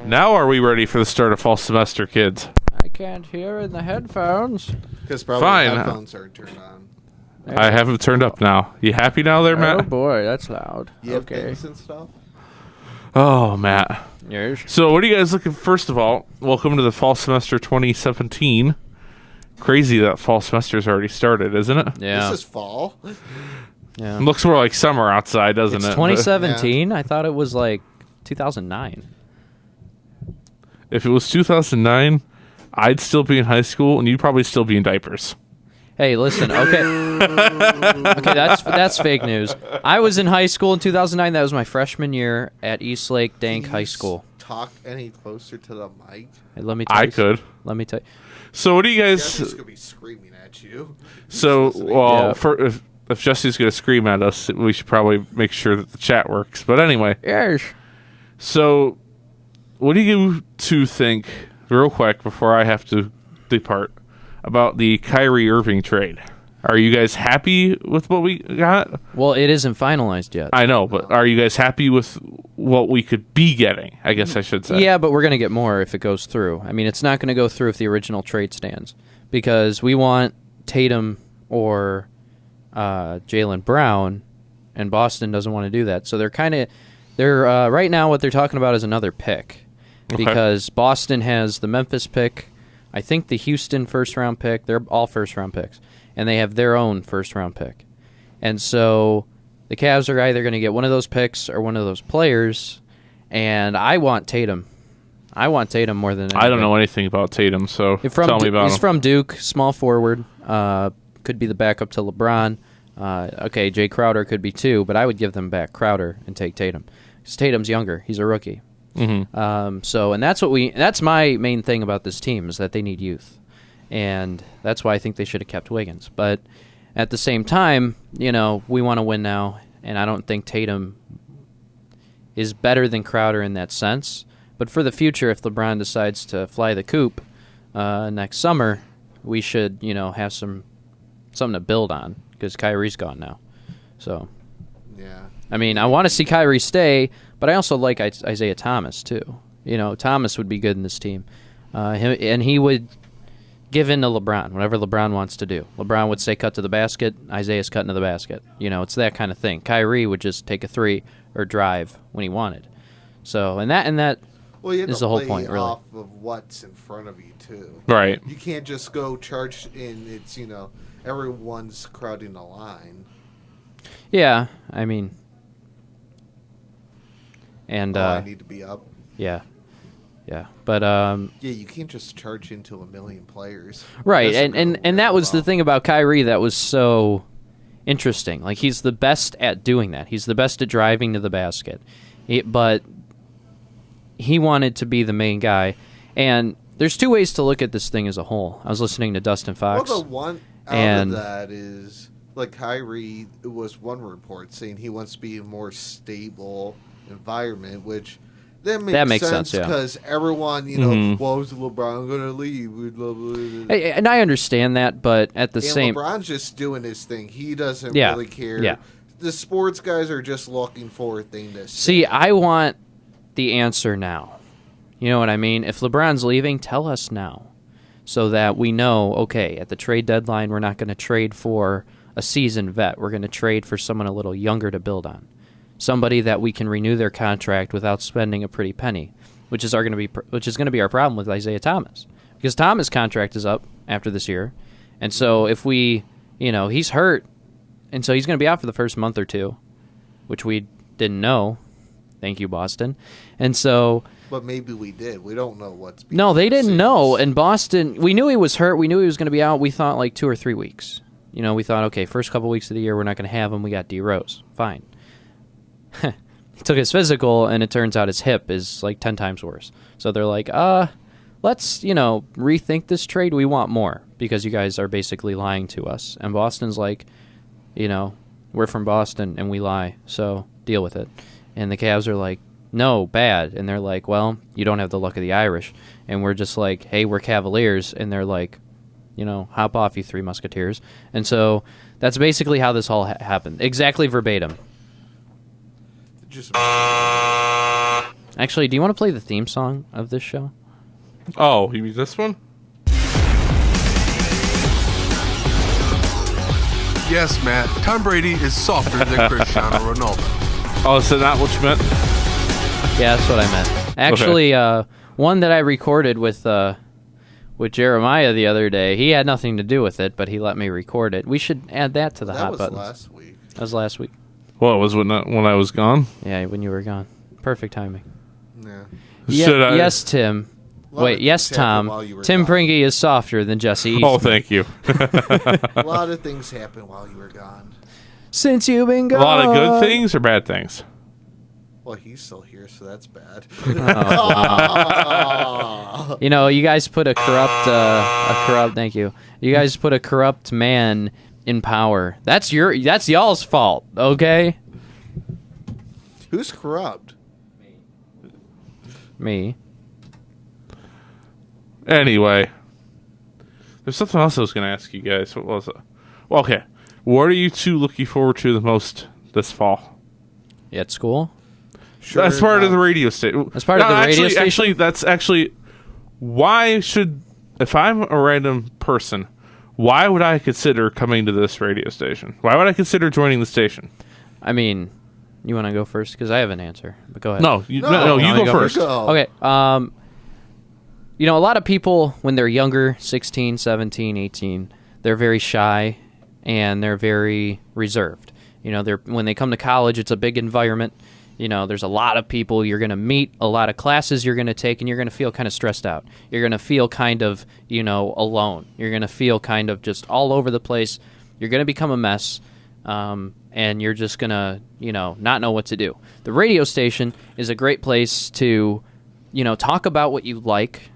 Now are we ready for the start of fall semester, kids? I can't hear in the headphones. Because probably Fine. the headphones aren't turned on. I have them turned up now. You happy now there, Oh Matt? boy, that's loud. You have Okay. things and stuff? Oh, Matt. Yes. So what are you guys looking, first of all, welcome to the fall semester 2017. Crazy that fall semester's already started, isn't it? Yeah. This is fall? Yeah. It looks more like summer outside, doesn't It's it? 2017. I thought it was like 2009. If it was 2009, I'd still be in high school, and you'd probably still be in diapers. Hey, listen. Okay. Okay, that's fake news. I was in high school in 2009. That was my freshman year at Eastlake Dank Can High you School. Talk any closer to the mic? Hey, let me. Tell I you could. Let me tell you. So what do you Jesse's guys... going to be screaming at you. So, Listening. well, Yeah. if Jesse's going to scream at us, we should probably make sure that the chat works. But anyway, Yes. so what do you two think, real quick, before I have to depart, about the Kyrie Irving trade? Are you guys happy with what we got? Well, it isn't finalized yet. I know, but are you guys happy with what we could be getting? I guess I should say. Yeah, but we're going to get more if it goes through. I mean, it's not going to go through if the original trade stands because we want Tatum or Jaylen Brown, and Boston doesn't want to do that. So they're right now what they're talking about is another pick because Boston has the Memphis pick, I think the Houston first-round pick. They're all first-round picks, and they have their own first-round pick. And so the Cavs are either going to get one of those picks or one of those players, and I want Tatum. I want Tatum more than anything. I don't know anything about Tatum, so tell me about He's him. from Duke, small forward. Could be the backup to LeBron. Okay, Jay Crowder could be too, but I would give them back Crowder and take Tatum because Tatum's younger. He's a rookie. Mm-hmm. And that's my main thing about this team is that they need youth, and that's why I think they should have kept Wiggins. But at the same time, we want to win now, and I don't think Tatum is better than Crowder in that sense. But for the future, if LeBron decides to fly the coop next summer, we should, have something to build on because Kyrie's gone now. So, Yeah. I mean, I want to see Kyrie stay, but I also like Isaiah Thomas too. Thomas would be good in this team, and he would give in to LeBron, whatever LeBron wants to do. LeBron would say cut to the basket, Isaiah's cutting to the basket. It's that kind of thing. Kyrie would just take a three or drive when he wanted. So, and that Well, you have is to the whole play point, really. off of what's in front of you, too. Right. You can't just go charge in. It's, everyone's crowding the line. Yeah, I mean, and I need to be up. yeah, but Yeah, you can't just charge into a million players. right, Doesn't go and that very was the well. thing about Kyrie that was so interesting. Like he's the best at doing that. He's the best at driving to the basket, but he wanted to be the main guy. And there's two ways to look at this thing as a whole. I was listening to Dustin Fox. Well, the one out and- of that is, like, Kyrie, it was one report saying he wants to be in a more stable environment, which that makes sense, yeah. because everyone, Mhm. well, is LeBron going to leave? Blah, blah, blah. Hey, and I understand that, but at the And same LeBron's just doing his thing. He doesn't Yeah, really care. yeah. The sports guys are just looking for a thing to See, say. I want the answer now. You know what I mean? If LeBron's leaving, tell us now so that we know, okay, at the trade deadline, we're not going to trade for a seasoned vet. We're going to trade for someone a little younger to build on. Somebody that we can renew their contract without spending a pretty penny, which is going to be our problem with Isaiah Thomas. Because Thomas' contract is up after this year. And so if we, he's hurt, and so he's going to be out for the first month or two, which we didn't know. Thank you, Boston. And so... But maybe we did. We don't know what's behind No, they the didn't know. scenes. And Boston, we knew he was hurt. We knew he was going to be out. We thought like 2 or 3 weeks. We thought, okay, first couple weeks of the year, we're not going to have him. We got D Rose. Fine. He took his physical, and it turns out his hip is like 10 times worse. So they're like, let's, rethink this trade. We want more because you guys are basically lying to us. And Boston's like, we're from Boston and we lie. So deal with it. And the Cavs are like, no, bad. And they're like, well, you don't have the luck of the Irish. And we're just like, hey, we're Cavaliers. And they're like, hop off, you Three Musketeers. And so that's basically how this all happened. Exactly verbatim. Just Actually, do you want to play the theme song of this show? Oh, you mean this one? Yes, Matt. Tom Brady is softer than Cristiano Ronaldo. Oh, is that not what you meant? Yeah, that's what I meant. Actually, one that I recorded with Jeremiah the other day, he had nothing to do with it, but he let me record it. We should add that to the That Hot was Buttons. last week. That was last week. Well, it was when I was gone. Yeah, when you were gone. Perfect timing. Yeah. Should I? Yes, Tim. lot Wait, of yes, things happened Tom. while you were Tim gone. Pringy is softer than Jesse Eastman. Oh, thank you. A lot of things happened while you were gone. Since you've been A gone. lot of good things or bad things? Well, he's still here, so that's bad. You know, you guys put a corrupt. Thank you. You guys put a corrupt man in power. That's y'all's fault. Okay. Who's corrupt? Me. Anyway, there's something else I was going to ask you guys. What was it? Well, okay. What are you two looking forward to the most this fall? You at school? Sure That's part of enough. the radio station. That's part of the radio station? Actually, that's actually why should, if I'm a random person, why would I consider coming to this radio station? Why would I consider joining the station? I mean, you want to go first? Because I have an answer. But go ahead. No, you go first. Go. Okay. You know, a lot of people, when they're younger, 16, 17, 18, they're very shy and they're very reserved. You know, when they come to college, it's a big environment. You know, there's a lot of people you're going to meet, a lot of classes you're going to take, and you're going to feel kind of stressed out. You're going to feel kind of, alone. You're going to feel kind of just all over the place. You're going to become a mess, and you're just going to, not know what to do. The radio station is a great place to, talk about what you like,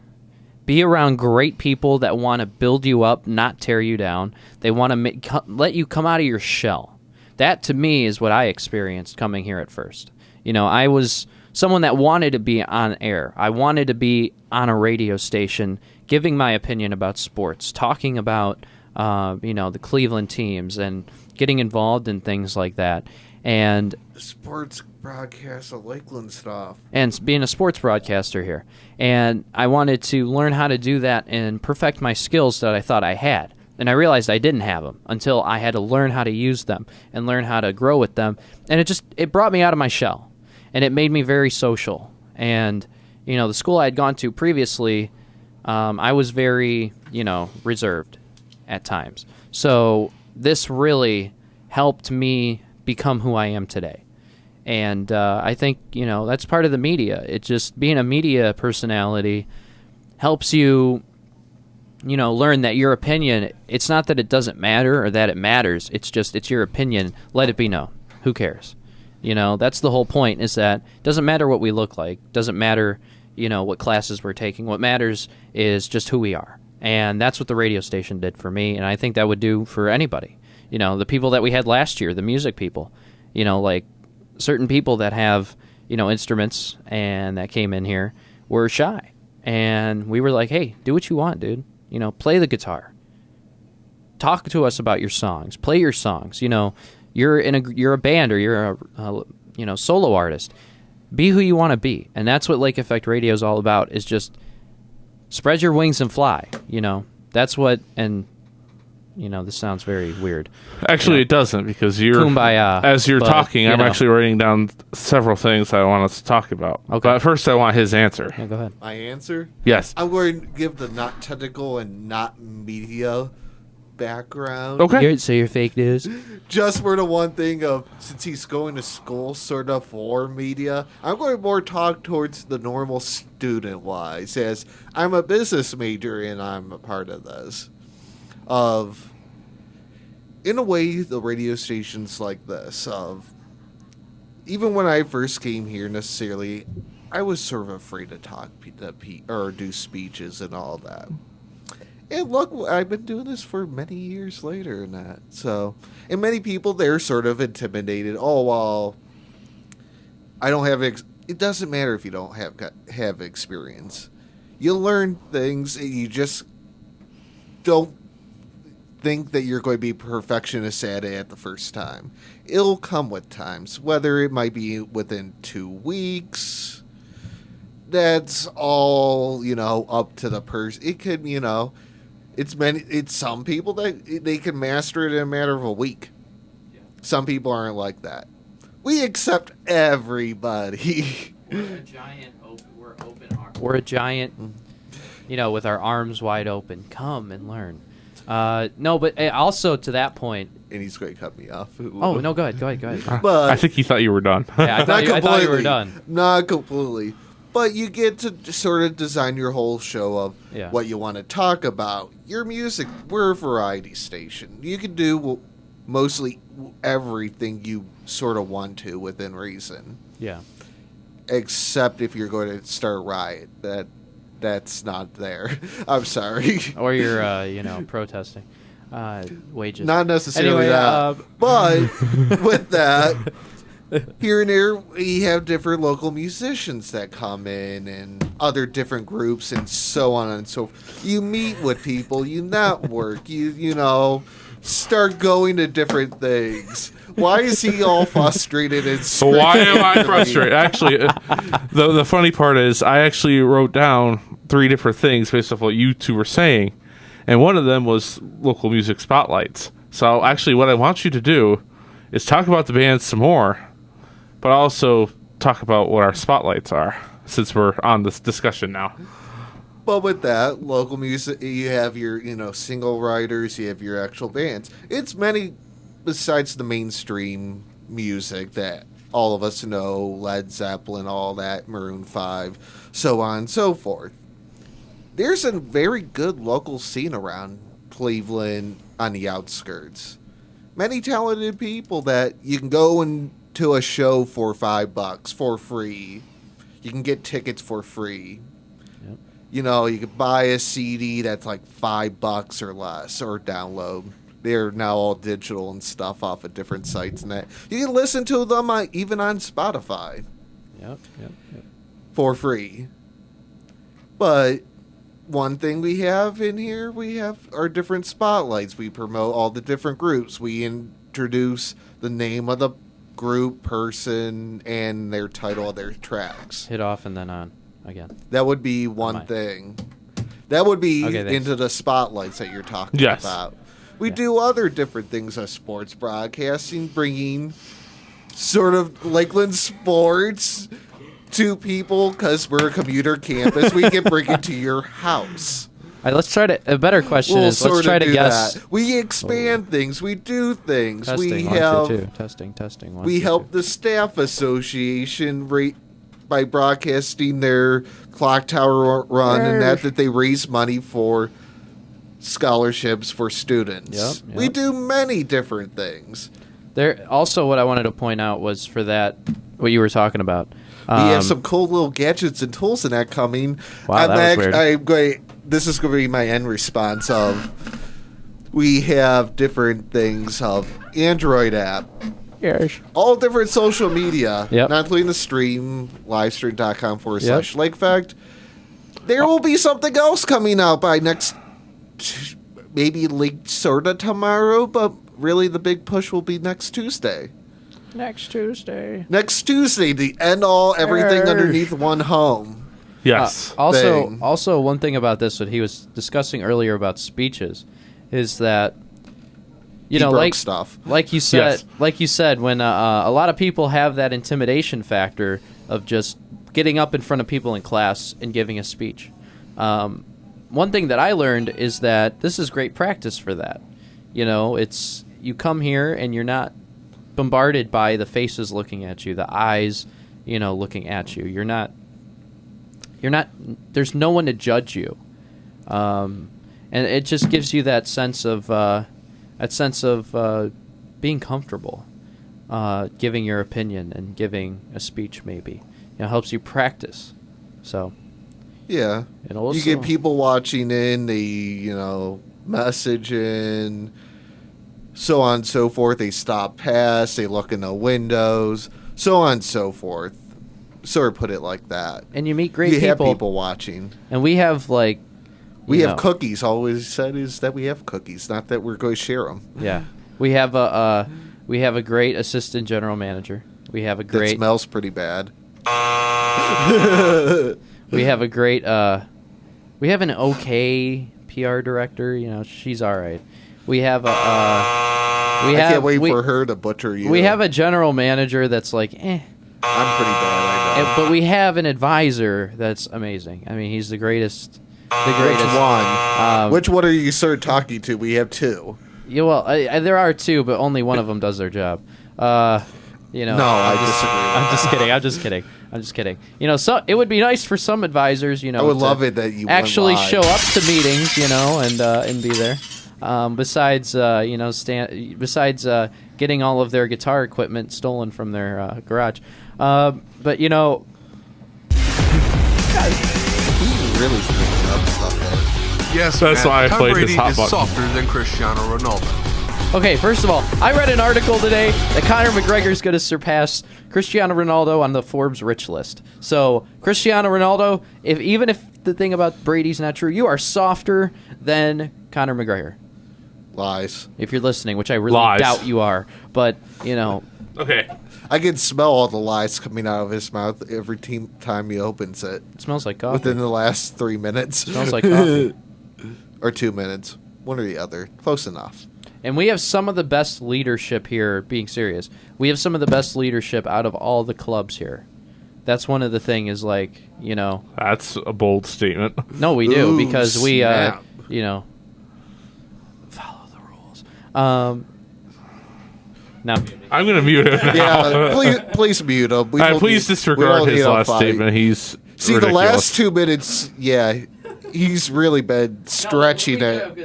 be around great people that want to build you up, not tear you down. They want to let you come out of your shell. That, to me, is what I experienced coming here at first. I was someone that wanted to be on air. I wanted to be on a radio station, giving my opinion about sports, talking about, the Cleveland teams and getting involved in things like that. And Sports broadcast of Lakeland stuff. And being a sports broadcaster here. And I wanted to learn how to do that and perfect my skills that I thought I had. And I realized I didn't have them until I had to learn how to use them and learn how to grow with them. And it brought me out of my shell. And it made me very social. And, the school I had gone to previously, I was very, reserved at times. So this really helped me become who I am today. And I think, that's part of the media. It just, being a media personality helps you, learn that your opinion, it's not that it doesn't matter or that it matters. It's just, it's your opinion. Let it be known. Who cares? That's the whole point, is that it doesn't matter what we look like. Doesn't matter, what classes we're taking. What matters is just who we are. And that's what the radio station did for me. And I think that would do for anybody. The people that we had last year, the music people, like certain people that have, instruments and that came in here were shy. And we were like, hey, do what you want, dude. Play the guitar. Talk to us about your songs. Play your songs. You're a band or you're a solo artist. Be who you want to be, and that's what Lake Effect Radio is all about. Is just spread your wings and fly. That's what. And this sounds very weird. Actually, it doesn't, because Kumbaya, as you're but, talking, I'm actually writing down several things I want us to talk about. Okay. But first, I want his answer. Yeah, go ahead. My answer? Yes. I'm going to give the not technical and not media background. Okay. So you're fake news. Just for the one thing of, since he's going to school sort of for media, I'm going to more talk towards the normal student-wise, as I'm a business major and I'm a part of this. In a way, the radio stations like this, even when I first came here necessarily, I was sort of afraid to talk or do speeches and all that. And look, I've been doing this for many years later and that. So, and many people, they're sort of intimidated. Oh, well, I don't have, it doesn't matter if you don't have experience. You learn things and you just don't think that you're going to be perfectionist at it the first time. It'll come with times, whether it might be within 2 weeks, that's all, up to the person. It could, it's some people that they can master it in a matter of a week. Some people aren't like that. We accept everybody. We're a giant, with our arms wide open. Come and learn. No, but also to that point. And he's going to cut me off. Oh, no, go ahead. But I think he thought you were done. Yeah, I thought you were done. Not completely. But you get to sort of design your whole show of what you want to talk about. Your music, we're a variety station. You can do mostly everything you sort of want to within reason. Yeah. Except if you're going to start a riot. That's not there. I'm sorry. Or you're, protesting wages. Not necessarily anyway, that. But with that, here and there, we have different local musicians that come in and other different groups and so on and so forth. You meet with people, you network, you start going to different things. Why is he all frustrated and Why am I frustrated? Actually, the funny part is I actually wrote down 3 different things based off what you two were saying, and one of them was local music spotlights. So actually what I want you to do is talk about the band some more, but also talk about what our spotlights are, since we're on this discussion now. But with that, local music, you have your, single writers, you have your actual bands. It's many, besides the mainstream music that all of us know, Led Zeppelin, all that, Maroon 5, so on and so forth. There's a very good local scene around Cleveland on the outskirts. Many talented people that you can go into a show for $5 for free. You can get tickets for free. You could buy a CD that's like $5 or less, or download. They're now all digital and stuff off of different sites and that. You can listen to them even on Spotify. Yep. For free. But one thing we have in here, we have our different spotlights. We promote all the different groups. We introduce the name of the group, person, and their title of their tracks. Hit off and then on. Again. That would be one thing. That would be Okay, into the spotlights that you're talking about. We do other different things as sports broadcasting, bringing sort of Lakeland sports to people because we're a commuter campus. We can bring it to your house. All right, let's try to. A better question is let's try to guess. That. We expand things. We do things. Testing, we 1, have 2, 2. Testing. 1, we 2, help 2. the staff association by broadcasting their clock tower run and that they raise money for scholarships for students. Yep. We do many different things. There also, what I wanted to point out was for that what you were talking about. We have some cool little gadgets and tools in that coming. Wow, that was weird. This is going to be my end response of. We have different things of Android app. Yes. All different social media, Yep. not including the stream, livestream.com/LakeFact. There will be something else coming out by maybe leaked sort of tomorrow, but really the big push will be next Tuesday. Next Tuesday, the end all, everything underneath one home. Yes. Also, one thing about this, what he was discussing earlier about speeches, is that stuff. Like you said, when a lot of people have that intimidation factor of just getting up in front of people in class and giving a speech. One thing that I learned is that this is great practice for that. It's you come here and you're not bombarded by the faces looking at you, the eyes, looking at you. You're not. There's no one to judge you, and it just gives you that sense of being comfortable, giving your opinion and giving a speech. Maybe helps you practice. So yeah, and also, you get people watching in, they message in, so on and so forth. They stop past, they look in the windows, so on and so forth. Sort of put it like that. And you meet great people. You have people. people watching. And we have we have cookies. Always said is that we have cookies, not that we're going to share them. Yeah, we have a great assistant general manager. We have a great. That smells pretty bad. We have a great. We have an okay PR director. You know, she's all right. We have a. I can't wait for her to butcher you. We have a general manager that's like, eh. I'm pretty bad, I know. But we have an advisor that's amazing. I mean, he's the greatest. The greatest. Which one? Which one are you talking to? We have two. Yeah, well, there are two, but only one of them does their job. You know. No, I disagree. I'm just kidding. You know, so it would be nice for some advisors, you know, I would to love it that you actually went live. show up to meetings, you know, and be there. Besides, you know, besides getting all of their guitar equipment stolen from their garage. But you know, He's really picking up stuff there. Yes, That's Matt, why I Tom played Brady his hot is button. softer than Cristiano Ronaldo. okay, first of all, I read an article today that Conor McGregor is going to surpass Cristiano Ronaldo on the Forbes rich list. So, Cristiano Ronaldo, even if the thing about Brady's not true, you are softer than Conor McGregor. Lies. If you're listening, which I really Lies. doubt you are. But, you know, Okay. I can smell all the lies coming out of his mouth every time he opens it. it smells like coffee. Within the last 3 minutes. Smells like coffee. Or 2 minutes. One or the other. Close enough. And we have some of the best leadership here, being serious. We have some of the best leadership out of all the clubs here. That's one of the thing is like, you know, That's a bold statement. no, we do Ooh, because we, snap. you know, follow the rules. Now, I'm going to mute him now. Yeah, please mute him. We don't Please need- we disregard don't his need a last fight. statement. He's See, ridiculous. the last 2 minutes, yeah, he's really been stretching it.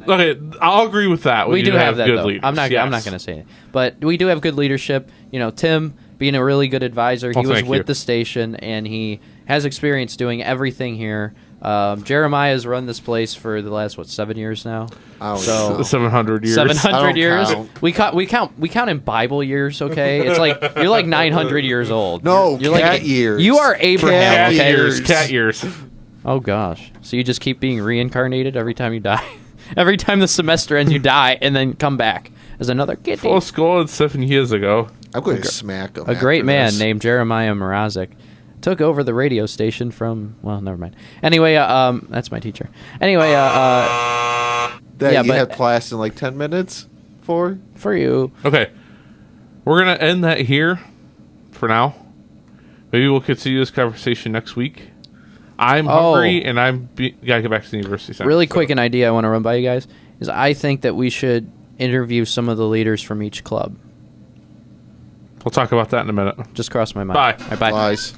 Okay, I'll agree with that. We do have that good though. leaders. I'm not yes. going to say it, but we do have good leadership. You know, Tim being a really good advisor, he Oh, was thank with you. the station and he has experience doing everything here. Jeremiah's run this place for the last 7 years now. Oh, So- no. 700 years. 700 I don't years. count. We count in Bible years. Okay, it's like you're like 900 years old. No, you're cat like, years. You are Abraham. Cat okay? years. Cat years. Oh gosh. So you just keep being reincarnated every time you die. Every time the semester ends, you die and then come back as another kid. Full skull 7 years ago. I'm going to smack him. A great after man this. named Jeremiah Mrazek took over the radio station from. Well, never mind. Anyway, that's my teacher. Anyway, That yeah, you but- have class in like 10 minutes for? for you. Okay. We're going to end that here for now. Maybe we'll continue this conversation next week. I'm hungry and gotta get back to the university center. Really so- quick, an idea I want to run by you guys is I think that we should interview some of the leaders from each club. We'll talk about that in a minute. Just crossed my mind. Bye. All right, bye. Lies.